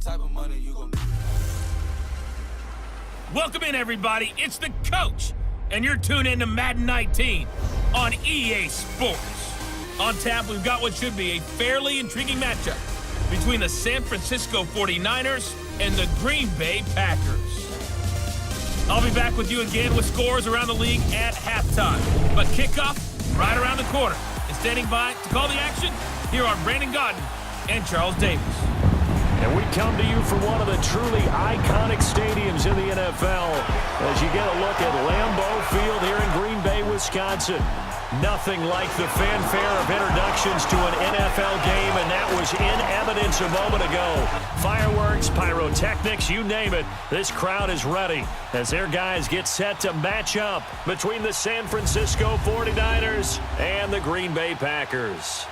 type of money you gon' make. Welcome in, everybody. It's the coach, and you're tuned in to Madden 19 on EA Sports. On tap, we've got what should be a fairly intriguing matchup between the San Francisco 49ers and the Green Bay Packers. I'll be back with you again with scores around the league at halftime. But kickoff right around the corner. And standing by to call the action, here are Brandon Godden and Charles Davis. And we come to you from one of the truly iconic stadiums in the NFL as you get a look at Lambeau Field here in Green Bay, Wisconsin. Nothing like the fanfare of introductions to an NFL game, and that was in evidence a moment ago. Fireworks, pyrotechnics, you name it. This crowd is ready as their guys get set to match up between the San Francisco 49ers and the Green Bay Packers.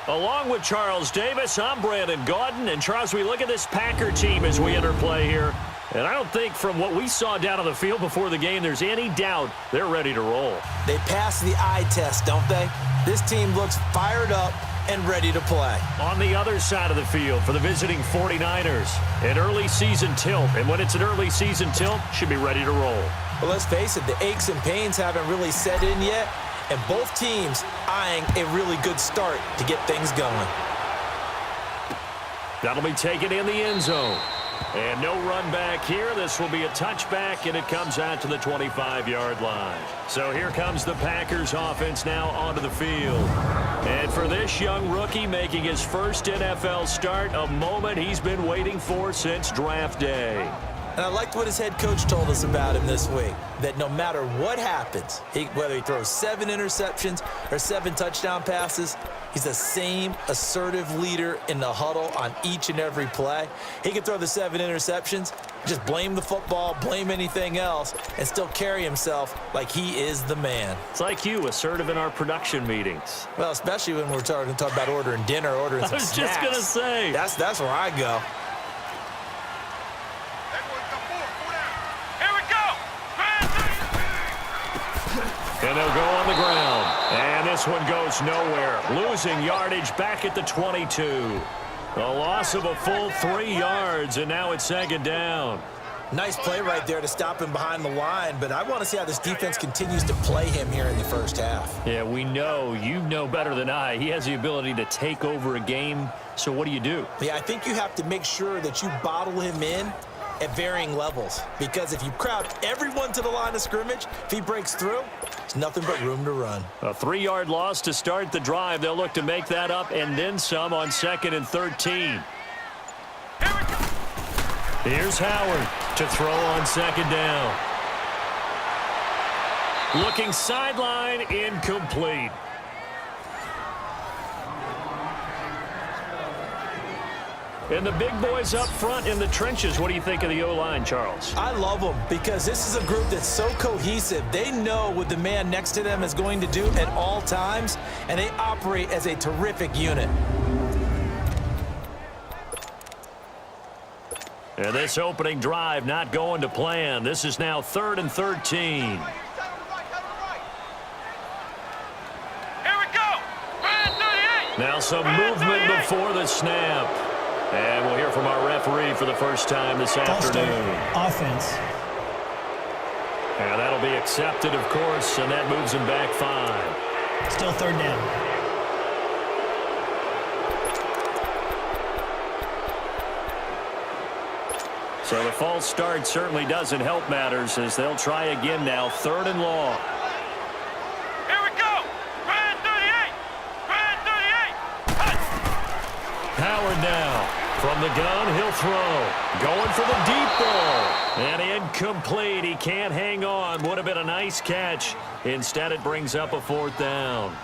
Along with Charles Davis, I'm Brandon Godden. And Charles, we look at this Packer team as we enter play here. And I don't think from what we saw down on the field before the game, there's any doubt they're ready to roll. They pass the eye test, don't they? This team looks fired up and ready to play. On the other side of the field for the visiting 49ers, an early season tilt. And when it's an early season tilt, should be ready to roll. Well, let's face it, the aches and pains haven't really set in yet. And both teams eyeing a really good start to get things going. That'll be taken in the end zone. And no run back here. This will be a touchback, and it comes out to the 25-yard line. So here comes the Packers offense now onto the field. And for this young rookie making his first NFL start, a moment he's been waiting for since draft day. And I liked what his head coach told us about him this week, that no matter what happens, whether he throws 7 interceptions or 7 touchdown passes, he's the same assertive leader in the huddle on each and every play. He can throw the 7 interceptions, just blame the football, blame anything else, and still carry himself like he is the man. It's like you, assertive in our production meetings. Well, especially when we're talking about ordering dinner, ordering some snacks. I was just going to say. That's where I go. And they'll go on the ground. And this one goes nowhere. Losing yardage back at the 22. A loss of a full 3 yards, and now it's second down. Nice play right there to stop him behind the line, but I want to see how this defense continues to play him here in the first half. Yeah, we know. You know better than I. He has the ability to take over a game, so what do you do? Yeah, I think you have to make sure that you bottle him in at varying levels, because if you crowd everyone to the line of scrimmage, if he breaks through, there's nothing but room to run. A 3-yard loss to start the drive. They'll look to make that up and then some on 2nd and 13. Here's Howard to throw on 2nd down. Looking sideline, incomplete. And the big boys up front in the trenches. What do you think of the O-line, Charles? I love them because this is a group that's so cohesive. They know what the man next to them is going to do at all times, and they operate as a terrific unit. And this opening drive not going to plan. This is now 3rd and 13. Here we go. Now some movement before the snap. And we'll hear from our referee for the first time this afternoon. Offense. And that'll be accepted, of course, and that moves him back 5. Still 3rd down. So the false start certainly doesn't help matters as they'll try again now, 3rd and long. Here we go. Brand 38. Brand 38. Howard now. From the gun, he'll throw. Going for the deep ball. And incomplete. He can't hang on. Would have been a nice catch. Instead, it brings up a 4th down.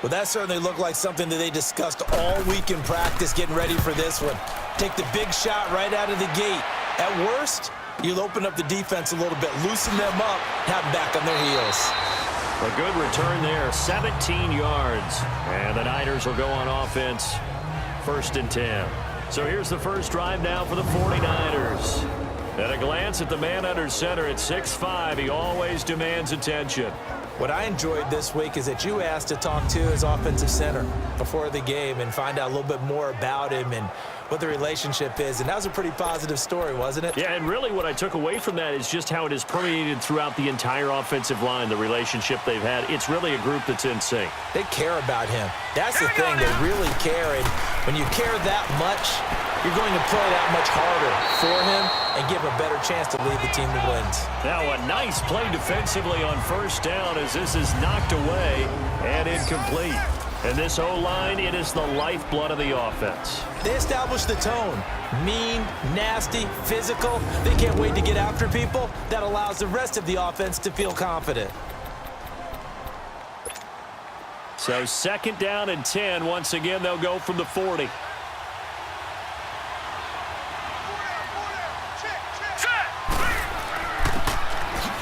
Well, that certainly looked like something that they discussed all week in practice getting ready for this one. Take the big shot right out of the gate. At worst, you'll open up the defense a little bit, loosen them up, have them back on their heels. A good return there, 17 yards. And the Niners will go on offense, 1st and 10. So here's the first drive now for the 49ers. At a glance at the man under center at 6'5", he always demands attention. What I enjoyed this week is that you asked to talk to his offensive center before the game and find out a little bit more about him and what the relationship is. And that was a pretty positive story, wasn't it? Yeah, and really what I took away from that is just how it is permeated throughout the entire offensive line, the relationship they've had. It's really a group that's in sync. They care about him. That's the thing. They really care. And when you care that much, you're going to play that much harder for him and give him a better chance to lead the team to wins. Now a nice play defensively on first down as this is knocked away and incomplete. And this O-line, it is the lifeblood of the offense. They established the tone. Mean, nasty, physical. They can't wait to get after people. That allows the rest of the offense to feel confident. So 2nd down and 10. Once again, they'll go from the 40.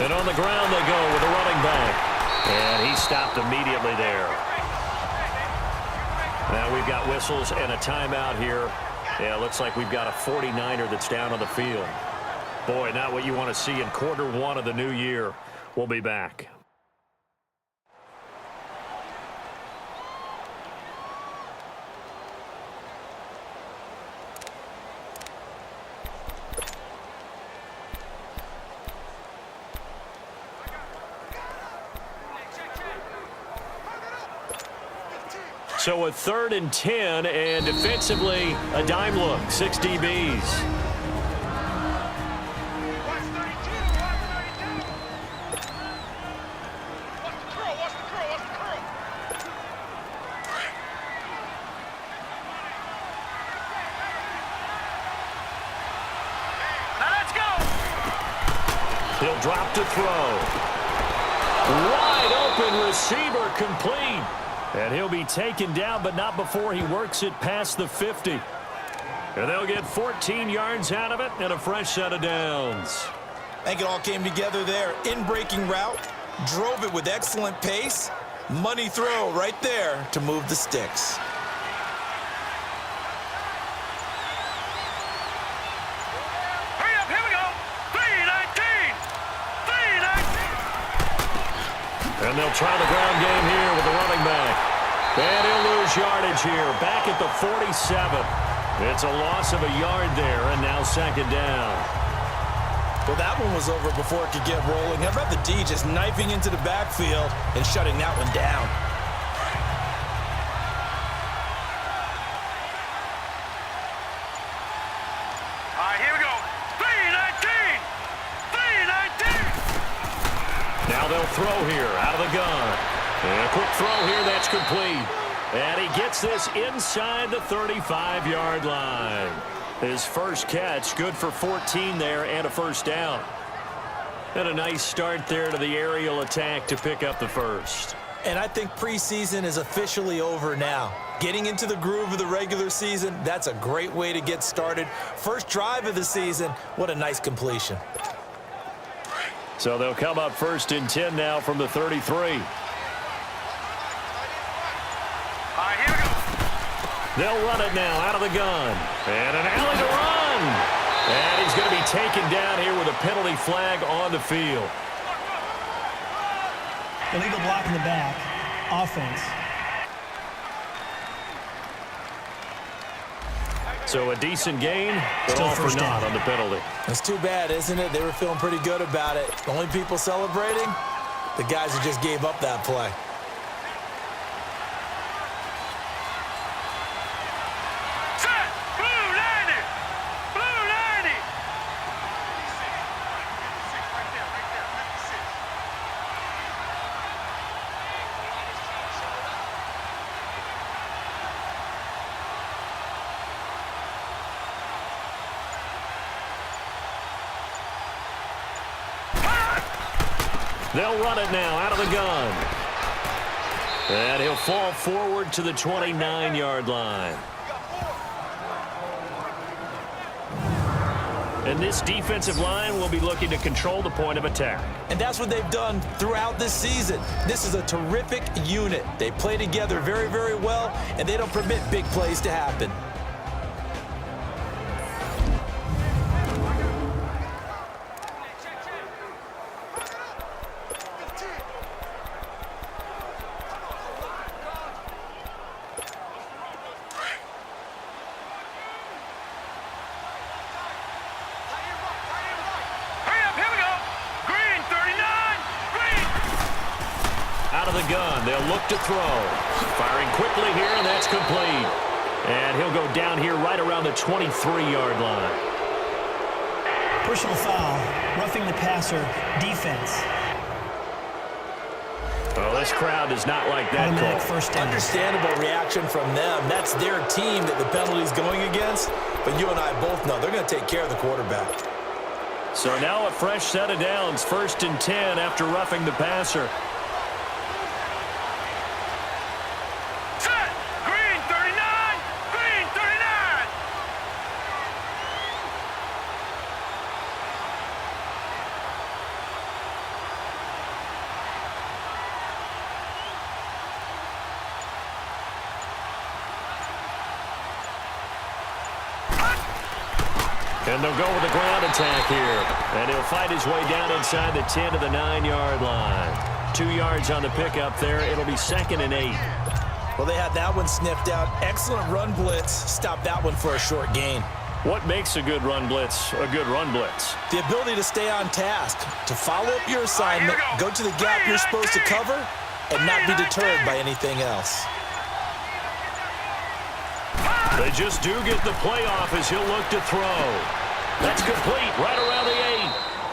And on the ground they go with a running back. And he stopped immediately there. Now we've got whistles and a timeout here. Yeah, looks like we've got a 49er that's down on the field. Boy, not what you want to see in quarter 1 of the new year. We'll be back. So a 3rd and 10, and defensively, a dime look, 6 DBs. He'll drop to throw. Wide open receiver complete. And he'll be taken down, but not before he works it past the 50. And they'll get 14 yards out of it and a fresh set of downs. I think it all came together there. In-breaking route, drove it with excellent pace. Money throw right there to move the sticks. Hurry up, here we go. 3-19. 3-19. And they'll try the ground game here with the running back. And he'll lose yardage here, back at the 47. It's a loss of a yard there, and now 2nd down. Well, that one was over before it could get rolling. How about the D just knifing into the backfield and shutting that one down? All right, here we go. 3-19. 3-19. Now they'll throw here out of the gun. And a quick throw here, that's complete. And he gets this inside the 35-yard line. His first catch, good for 14 there and a first down. And a nice start there to the aerial attack to pick up the first. And I think preseason is officially over now. Getting into the groove of the regular season, that's a great way to get started. First drive of the season, what a nice completion. So they'll come up 1st and 10 now from the 33. They'll run it now out of the gun. And an alley to run. And he's going to be taken down here with a penalty flag on the field. Illegal block in the back. Offense. So a decent gain, but Still all for first naught down. on the penalty. It's too bad, isn't it? They were feeling pretty good about it. The only people celebrating, the guys who just gave up that play. They'll run it now out of the gun. And he'll fall forward to the 29-yard line. And this defensive line will be looking to control the point of attack. And that's what they've done throughout this season. This is a terrific unit. They play together very, very well, and they don't permit big plays to happen. gun. They'll look to throw. Firing quickly here, and that's complete. And he'll go down here right around the 23-yard line. Personal foul, roughing the passer, defense. Well, this crowd does not like that Automatic call. first down. Understandable reaction from them. That's their team that the penalty's going against. But you and I both know they're going to take care of the quarterback. So now a fresh set of downs, 1st and 10 after roughing the passer. Set. Green 39. Green 39. And they'll go with the ground attack here. And he'll fight his way down inside the 10 to the 9-yard line. 2 yards on the pickup there. It'll be 2nd and 8. Well, they had that one sniffed out. Excellent run blitz. Stop that one for a short gain. What makes a good run blitz a good run blitz? The ability to stay on task, to follow up your assignment, go to the gap you're supposed to cover, and not be deterred by anything else. They just do get the playoff as he'll look to throw. That's complete right around the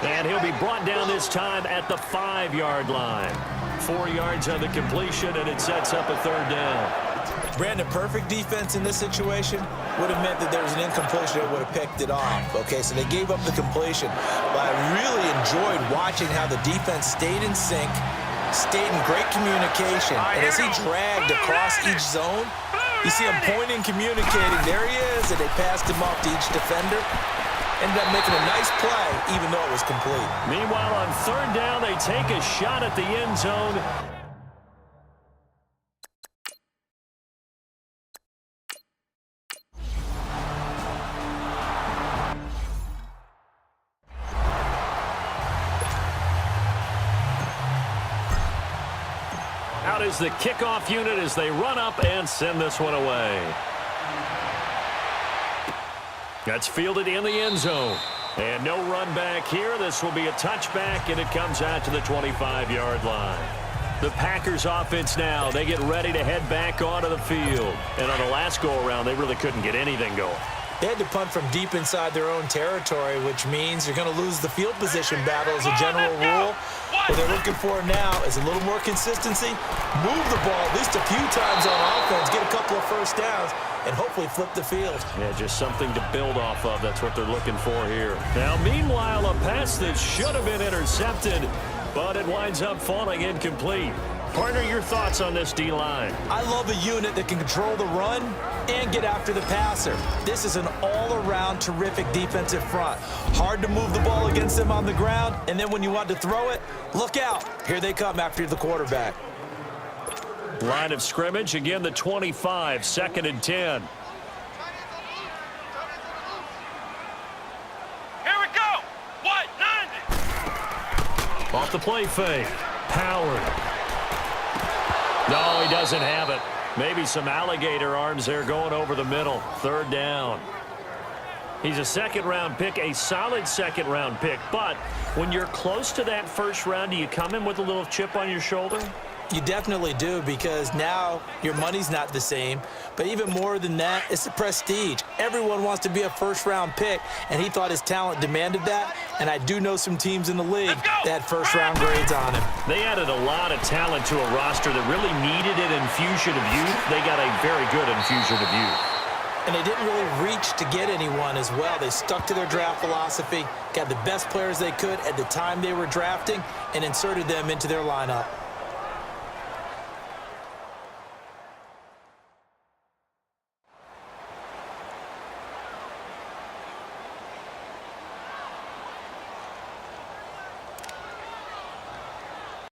8. And he'll be brought down this time at the 5-yard line. 4 yards on the completion, and it sets up a 3rd down. Brandon, perfect defense in this situation would have meant that there was an incompletion that would have picked it off. Okay, so they gave up the completion. But I really enjoyed watching how the defense stayed in sync, stayed in great communication. And as he dragged across each zone, you see him pointing, communicating. There he is, and they passed him off to each defender. Ended up making a nice play, even though it was complete. Meanwhile, on 3rd down, they take a shot at the end zone. Out is the kickoff unit as they run up and send this one away. That's fielded in the end zone. And no run back here. This will be a touchback, and it comes out to the 25-yard line. The Packers offense now, they get ready to head back onto the field. And on the last go-around, they really couldn't get anything going. They had to punt from deep inside their own territory, which means you're going to lose the field position battle as a general rule. What they're looking for now is a little more consistency, move the ball at least a few times on offense, get a couple of first downs, and hopefully flip the field. Yeah, just something to build off of. That's what they're looking for here. Now, meanwhile, a pass that should have been intercepted, but it winds up falling incomplete. Partner, your thoughts on this D-line? I love a unit that can control the run and get after the passer. This is an all-around terrific defensive front. Hard to move the ball against them on the ground, and then when you want to throw it, look out. Here they come after the quarterback. Line of scrimmage, again the 25, 2nd and 10. Here we go. What? 90. Off the play fake. Howard. No, he doesn't have it. Maybe some alligator arms there going over the middle. 3rd down. He's a 2nd-round pick, a solid 2nd-round pick. But when you're close to that 1st round, do you come in with a little chip on your shoulder? You definitely do, because now your money's not the same. But even more than that, it's the prestige. Everyone wants to be a 1st-round pick, and he thought his talent demanded that. And I do know some teams in the league that had 1st-round grades on him. They added a lot of talent to a roster that really needed an infusion of youth. They got a very good infusion of youth. And they didn't really reach to get anyone as well. They stuck to their draft philosophy, got the best players they could at the time they were drafting, and inserted them into their lineup.